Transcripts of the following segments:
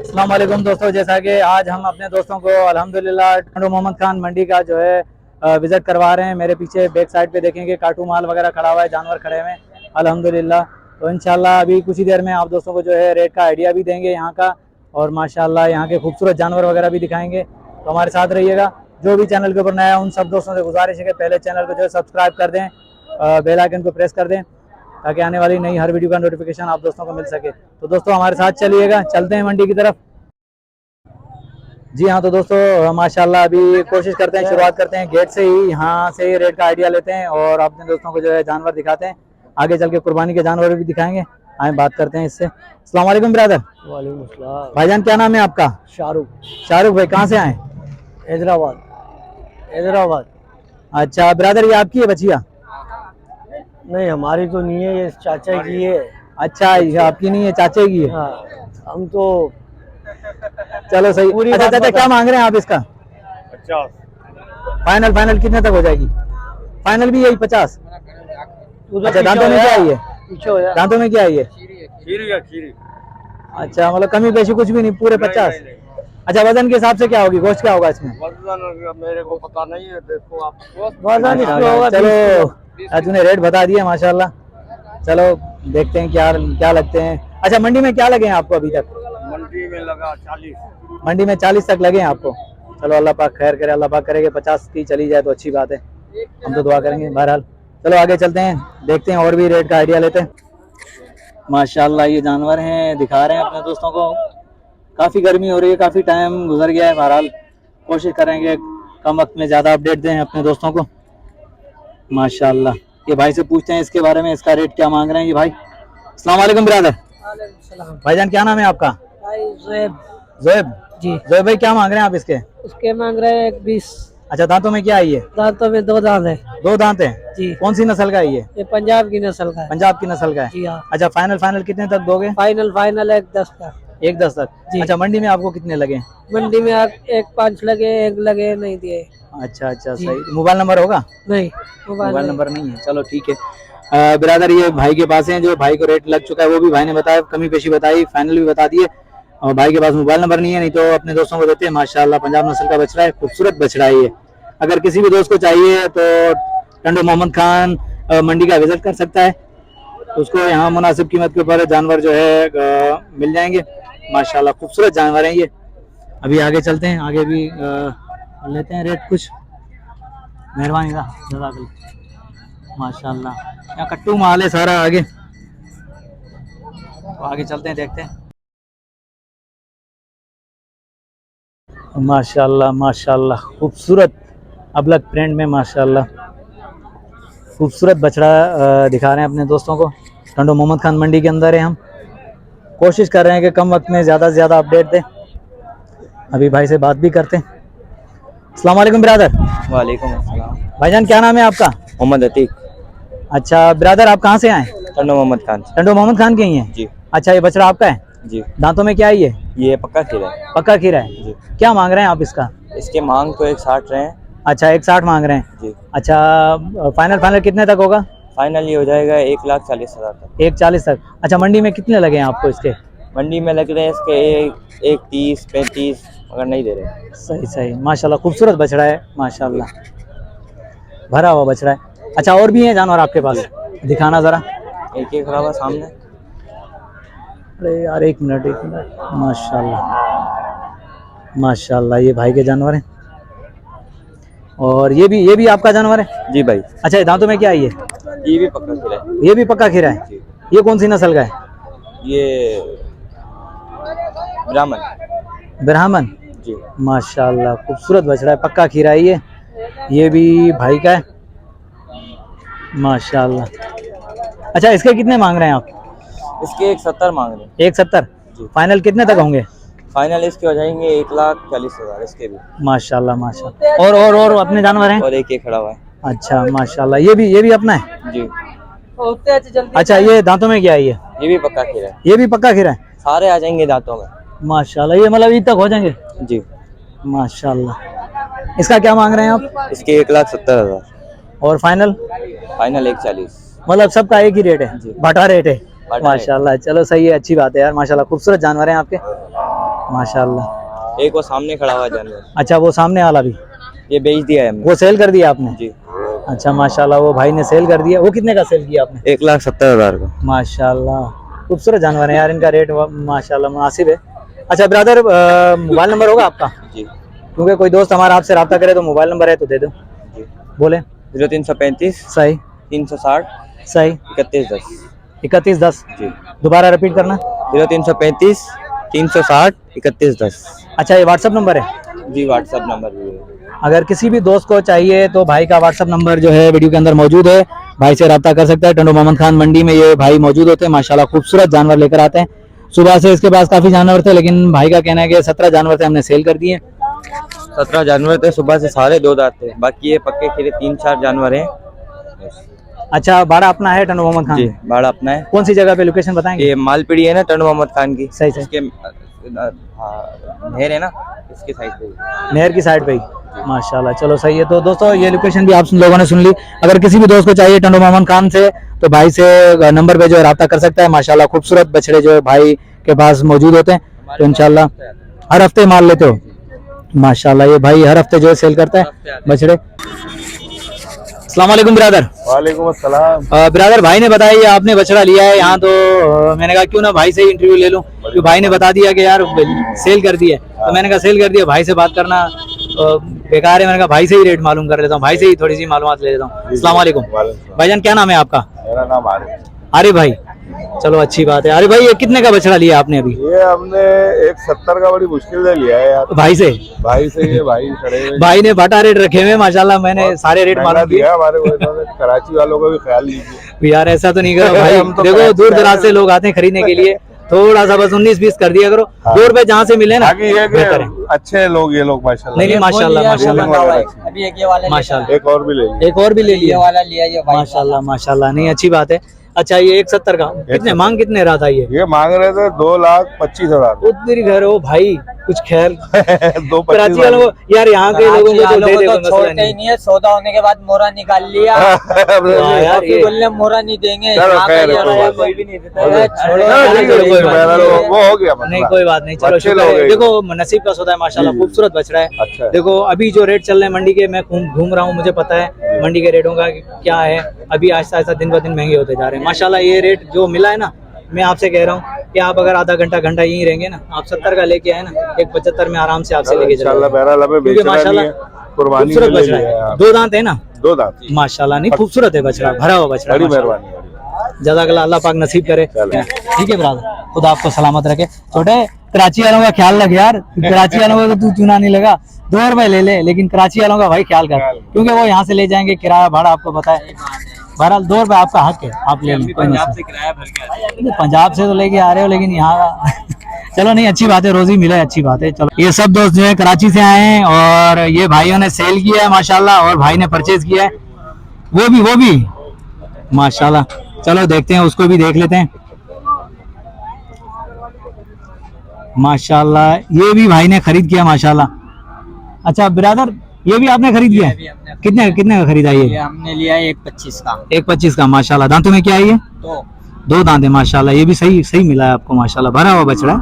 अस्सलाम वालेकुम दोस्तों, जैसा कि आज हम अपने दोस्तों को अल्हम्दुलिल्लाह टंडो मोहम्मद खान मंडी का जो है विज़िट करवा रहे हैं। मेरे पीछे बैक साइड पे देखेंगे काटू माल वगैरह खड़ा हुआ है, जानवर खड़े हुए हैं अल्हम्दुलिल्लाह। तो इंशाल्लाह अभी कुछ ही देर में आप दोस्तों को जो है रेट का आइडिया भी देंगे यहाँ का, और माशाल्लाह यहाँ के खूबसूरत जानवर वगैरह भी दिखाएंगे। तो हमारे साथ रहिएगा। जो भी चैनल के ऊपर नया है उन सब दोस्तों से गुजारिश है कि पहले चैनल को जो है सब्सक्राइब कर दें, बेल आइकन को प्रेस कर दें ताकि आने वाली नई हर वीडियो का नोटिफिकेशन आप दोस्तों को मिल सके। तो दोस्तों हमारे साथ चलिएगा, चलते हैं मंडी की तरफ। जी हाँ, तो दोस्तों माशाल्लाह अभी कोशिश करते हैं, शुरुआत करते हैं गेट से ही, यहाँ से ही रेट का आइडिया लेते हैं और अपने दोस्तों को जो है जानवर दिखाते हैं। आगे चल के कुर्बानी के जानवर भी दिखाएंगे। आए बात करते हैं इससे। अस्सलाम वालेकुम ब्रदर। वालेकुम अस्सलाम। भाईजान क्या नाम है आपका? शाहरुख। शाहरुख भाई, कहाँ से आए? हैदराबाद। अच्छा ब्रदर, ये आपकी है बचिया? नहीं, हमारी तो नहीं है, ये चाचा की है। अच्छा, ये आपकी नहीं है, चाचे की है। हाँ, हम तो चलो सही। अच्छा चाचा, क्या मांग रहे हैं आप इसका? 50। फाइनल कितने तक हो जाएगी? फाइनल भी यही 50? अच्छा, दांतों में क्या आई है? पीछे हो जा। दांतों में क्या आई है? खीरी। अच्छा, मतलब कमी पेशी कुछ भी नहीं, पूरे 50? अच्छा, वजन के हिसाब से क्या होगी, गोश्त क्या होगा इसमें? वजन मेरे को पता नहीं है, देखो आप। चलो तूने रेट बता दिया माशाल्लाह। चलो देखते हैं क्या लगते हैं। अच्छा, मंडी में क्या लगे हैं आपको अभी तक? मंडी में लगा 40। मंडी में 40 तक लगे हैं आपको? चलो अल्लाह पाक खैर करे, अल्लाह पाक करेगा 50 की चली जाए तो अच्छी बात है, हम तो दुआ करेंगे। बहरहाल चलो आगे चलते हैं, देखते हैं और भी रेट का आइडिया लेते हैं। माशाल्लाह ये जानवर हैं, दिखा रहे हैं अपने दोस्तों को। काफ़ी गर्मी हो रही है, काफ़ी टाइम गुजर गया है। बहरहाल कोशिश करेंगे कम वक्त में ज़्यादा अपडेट दें अपने दोस्तों को। माशाल्लाह ये भाई से पूछते हैं इसके बारे में, इसका रेट क्या मांग रहे हैं ये भाई। अस्सलाम वालेकुम ब्रदर। भाईजान क्या नाम है आपका? ज़ोएब जी। ज़ोएब भाई, क्या मांग रहे हैं आप इसके? उसके मांग रहे हैं 20। अच्छा, दांतों में क्या आई है? दांतों में 2 दांत है। 2 दांत है जी। कौन सी नस्ल का है ये? ये पंजाब की नस्ल का है। पंजाब की नस्ल का है? जी हाँ। अच्छा, फाइनल कितने तक दोगे? फाइनल 1-10 का। 1-10 तक? जी। अच्छा, मंडी में आपको कितने लगे? मंडी में 1-5 लगे, 1 लगे, नहीं दिए। अच्छा सही। मोबाइल नंबर होगा? नहीं, मोबाइल नंबर नहीं है। चलो ठीक है। ब्रदर ये भाई के पास हैं, जो भाई को रेट लग चुका है वो भी भाई ने बताया, कमी पेशी बताई, फाइनल भी बता दिए। और भाई के पास मोबाइल नंबर नहीं है, नहीं तो अपने दोस्तों को देते हैं। माशाल्लाह पंजाब नस्ल का बछड़ा है, खूबसूरत बछड़ा है ये। अगर किसी भी दोस्त को चाहिए तो टंडो मोहम्मद खान मंडी का विजिट कर सकता है, तो उसको यहाँ मुनासिब कीमत के ऊपर जानवर जो है मिल जाएंगे। माशाल्लाह खूबसूरत जानवर हैं ये। अभी आगे चलते हैं, आगे भी लेते हैं रेट कुछ। मेहरबानी माशाल्लाह, यहाँ कट्टू माल है सारा। आगे तो आगे चलते हैं, देखते हैं। माशाल्लाह खूबसूरत अबलग प्रिंट में माशाल्लाह खूबसूरत बछड़ा दिखा रहे हैं अपने दोस्तों को। टंडो मोहम्मद खान मंडी के अंदर है, हम कोशिश कर रहे हैं कि कम वक्त में ज़्यादा से ज़्यादा अपडेट दें। अभी भाई से बात भी करते हैं। अस्सलाम वालेकुम ब्रदर। वालेकुम अस्सलाम। भाईजान क्या नाम है आपका? मोहम्मद अतीक। अच्छा ब्रदर, आप कहाँ से आए? टंडो मोहम्मद खान। टंडो मोहम्मद खान के ही हैं जी। अच्छा, ये बछड़ा आपका है? जी। दांतों में क्या है ये पक्का खीरा है। पक्का खीरा है जी। क्या मांग रहे हैं आप इसका? इसके मांग तो 160 रहे हैं। अच्छा, 160 मांग रहे हैं जी। अच्छा, फाइनल कितने तक होगा? फाइनल ये हो जाएगा 1,40,000 तक। 140 तक? अच्छा, मंडी में कितने लगे हैं आपको इसके? मंडी में लग रहे हैं इसके 1,30, 35, मगर नहीं दे रहे। सही माशाल्लाह, खूबसूरत बछड़ा है माशाल्लाह, भरा हुआ बछड़ा है। अच्छा, और भी हैं जानवर आपके पास? दिखाना ज़रा। एक खड़ा हुआ सामने। अरे यार एक मिनट। माशाल्लाह ये भाई के जानवर हैं। और ये भी आपका जानवर है? जी भाई। अच्छा, ये दांतों में क्या है ये? ये भी पक्का खीरा है। ये भी पक्का खीरा है? ये कौन सी नस्ल का है? ये ब्राह्मण जी। माशाल्लाह खूबसूरत बछड़ा है, पक्का खीरा है ये भी भाई का है माशाल्लाह। अच्छा, इसके कितने मांग रहे हैं आप? इसके 170 मांग रहे हैं। 170? फाइनल कितने तक होंगे? फाइनल इसके हो जाएंगे 1,40,000 इसके भी। माशाल्लाह। और अपने जानवर हैं? और एक खड़ा हुआ है। अच्छा माशाल्लाह, ये भी अपना है जी। अच्छा, ये दांतों में क्या है ये भी पक्का खीरा है। ये भी पक्का खीरा है? सारे आ जाएंगे दांतों में माशाल्लाह। ये मतलब ईद तक हो जाएंगे? जी माशाल्लाह। इसका क्या मांग रहे हैं आप? इसके 1,70,000। और फाइनल? फाइनल 1,40,000। मतलब सबका एक ही रेट है? जी। बटा रेट है माशाल्लाह। चलो सही है, अच्छी बात है यार माशाल्लाह, खूबसूरत जानवर हैं आपके। माशाल्लाह। एक वो सामने खड़ा हुआ जानवर, अच्छा, वो सामने वाला भी ये बेच दिया है हमने। वो सेल कर दिया आपने? जी। अच्छा माशाल्लाह, वो भाई ने सेल कर दिया। वो कितने का सेल किया आपने? 1,70,000 का। माशाल्लाह, खूबसूरत जानवर है यार, इनका रेट माशाल्लाह मुनासिब है। अच्छा ब्रदर, मोबाइल नंबर होगा आपका? जी। क्योंकि कोई दोस्त हमारा आपसे रब्ता करे तो मोबाइल नंबर है तो दे दो। जी। बोले। 0335 सही 360 सही 3110। 3110। जी। दोबारा रिपीट करना। 0335 360 3110। अच्छा, ये व्हाट्सअप नंबर है? जी, व्हाट्सएप नंबर भी है। अगर किसी भी दोस्त को चाहिए तो भाई का व्हाट्सअप नंबर जो है वीडियो के अंदर मौजूद है, भाई से रब्ता कर सकता है। टंडो मोहम्मद खान मंडी में ये भाई मौजूद होते हैं, माशाल्लाह खूबसूरत जानवर लेकर आते हैं। सुबह से इसके पास काफी जानवर थे, लेकिन भाई का कहना है कि 17 जानवर थे, हमने सेल कर दिए। 17 जानवर थे, सुबह से सारे 2 दांत थे, बाकी ये पक्के खीरे 3-4 जानवर हैं। अच्छा, भाड़ा अपना है टंडो मोहम्मद खान? जी, भाड़ा अपना है। कौन सी जगह पे लोकेशन बताएंगे? ये मालपीड़ी है ना टंडो मोहम्मद खान की, सही सही, इसके नहर है ना, इसके साइड पे। नहर की साइड पे ही। माशाल्लाह, चलो सही है। तो दोस्तों ये लोकेशन भी आप लोगों ने सुन ली। अगर किसी भी दोस्त को चाहिए टंडो मोहम्मद खान से तो भाई से नंबर पे जो है रब्ता कर सकता है। माशाल्लाह खूबसूरत बछड़े जो है भाई के पास मौजूद होते हैं, तो इंशाल्लाह हर हफ्ते माल लेते हो? माशाल्लाह, ये भाई हर हफ्ते जो है सेल करता है बछड़े। अस्सलाम वालेकुम ब्रदर। वालेकुम अस्सलाम। ब्रदर, भाई ने बताया ये आपने बछड़ा लिया है यहाँ, तो मैंने कहा क्यों ना भाई से ही इंटरव्यू ले लूं, क्योंकि भाई ने बता दिया कि यार सेल कर दिया, तो मैंने कहा सेल कर दिया, भाई से बात करना बेकार है। मैंने कहा भाई से ही रेट मालूम कर लेता हूँ, भाई से ही थोड़ी सी मालूमात ले लेता हूँ। अस्सलाम वालेकुम भाईजान, क्या नाम है आपका? मेरा नाम आरिफ। आरिफ भाई, चलो अच्छी बात है। आरिफ भाई, ये कितने का बछड़ा लिया आपने अभी? ये हमने 170 का बड़ी मुश्किल से लिया है यार। भाई से? भाई से, ये भाई खड़े हुए भाई ने बटा रेट रखे हुए माशाल्लाह, मैंने सारे रेट मालूम किए हमारे को। इन्होंने कराची वालों का भी ख्याल लीजिए यार, ऐसा तो नहीं करो भाई। हम तो देखो दूर दराज से लोग आते हैं खरीदने के लिए, थोड़ा सा बस 19-20 कर दिया करो। 2 रुपए जहाँ से मिले ना बेहतर है। अच्छे लोग ये लोग माशाल्लाह। नहीं माशाल्लाह माशाल्लाह अभी एक ये वाला माशाल्लाह, एक और भी ले लिया। एक और भी ले लिया वाला लिया ये भाई। माशाल्लाह माशाल्लाह, नहीं अच्छी बात है। अच्छा, ये 170 का कितने मांग कितने रहा था ये मांग रहे थे 2,25,000। उतनी घर हो भाई, कुछ खैर 2,25,000 कराची वालों को यार, यहाँ के लोगों को तो दे दे, मसला छोड़ते ही नहीं। नहीं है, सौदा होने के बाद मोरा निकाल लिया। हाँ यार, ये बोलने मोरा नहीं देंगे, चलो यहाँ खैर का है, कोई ये बात कोई भी नहीं देता नहीं। है। चलो, ठीक है, कोई बात नहीं। वो हो गया नहीं मसला। कोई बात नहीं, चलो अच्छे शुक्र लोग है। हैं। देखो नसीब का सौदा है माशाल्लाह, खूबसूरत बछड़ा है। अच्छा है। देखो अभी जो रेट चल रहे हैं मंडी के, मैं घूम रहा हूँ, मुझे पता है मंडी के रेटों का क्या है। अभी आहिस्ता आहिस्ता दिन ब दिन महंगे होते जा रहे हैं माशाल्लाह। ये रेट जो मिला है ना, मैं आपसे कह रहा हूँ कि आप अगर आधा घंटा यहीं रहेंगे ना, आप 70 का लेके आए ना, 175 में आराम से आपसे लेके इंशाल्लाह चलो, बहरहाल हमें क्योंकि बेचना नहीं माशाल्लाह है, कुर्बानी खूबसूरत के लिए बछड़ा लिया है है। आप। 2 दांत है ना? 2 दांत। माशाल्लाह, नहीं खूबसूरत है बछड़ा, भरा हुआ बछड़ा। बड़ी माशाल्लाह। मेहरबानी। जज़ाकल्लाह, अल्लाह पाक नसीब करे। चलो। ठीक है ब्रदर, खुदा आपको सलामत रखे। छोटे कराची वालों का ख्याल रख यार, कराची वालों का तो तू चुना नहीं लगा, 2 रुपए ले ले, लेकिन कराची वालों का भाई ख्याल कर, क्योंकि वो यहाँ से ले जाएंगे, किराया भाड़ा आपको पता है। बहरहाल 2 रुपए आपका हक है, आप ले लो। पंजाब से तो लेके आ रहे हो, लेकिन यहाँ का चलो नहीं, अच्छी बात है, रोजी मिले, अच्छी बात है। चलो, ये सब दोस्त जो है कराची से आए हैं और ये भाइयों ने सेल किया है माशाल्लाह, और भाई ने परचेज किया है, वो भी माशाल्लाह। चलो देखते हैं, उसको भी देख लेते हैं माशाल्लाह। ये भी भाई ने खरीद किया माशाल्लाह। अच्छा ब्रदर, ये भी आपने खरीद किया? कितने का खरीदा ये? हमने लिया है 1,25 का। 1,25 का माशाल्लाह। दांतों में क्या है ये? 2 दांत है माशाल्लाह। ये भी सही मिला है आपको माशाल्लाह, भरा हुआ बछड़ा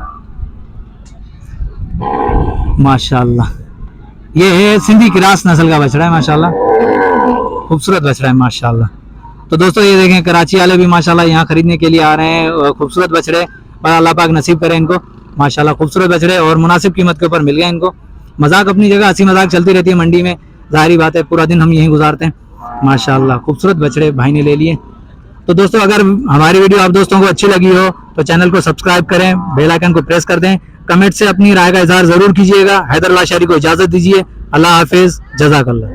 माशाल्लाह। ये है सिंधी क्रास नस्ल का बछड़ा है माशाल्लाह, खूबसूरत बछड़ा है माशाल्लाह। तो दोस्तों ये देखें, कराची वाले भी माशाल्लाह यहाँ खरीदने के लिए आ रहे हैं, खूबसूरत बछड़े, पर अल्लाह पाक नसीब करे इनको माशाल्लाह। खूबसूरत बछड़े और मुनासिब कीमत के ऊपर मिल गए इनको। मजाक अपनी जगह, हंसी मजाक चलती रहती है मंडी में, जाहिर बात है, पूरा दिन हम यहीं गुजारते हैं माशाल्लाह। खूबसूरत बछड़े भाई ने ले लिए। तो दोस्तों अगर हमारी वीडियो आप दोस्तों को अच्छी लगी हो तो चैनल को सब्सक्राइब करें, बेल आइकन को प्रेस कर दें, कमेंट से अपनी राय का इजहार जरूर कीजिएगा। हैदर लाशारी को इजाजत दीजिए। अल्लाह हाफिज, जज़ाकल्लाह।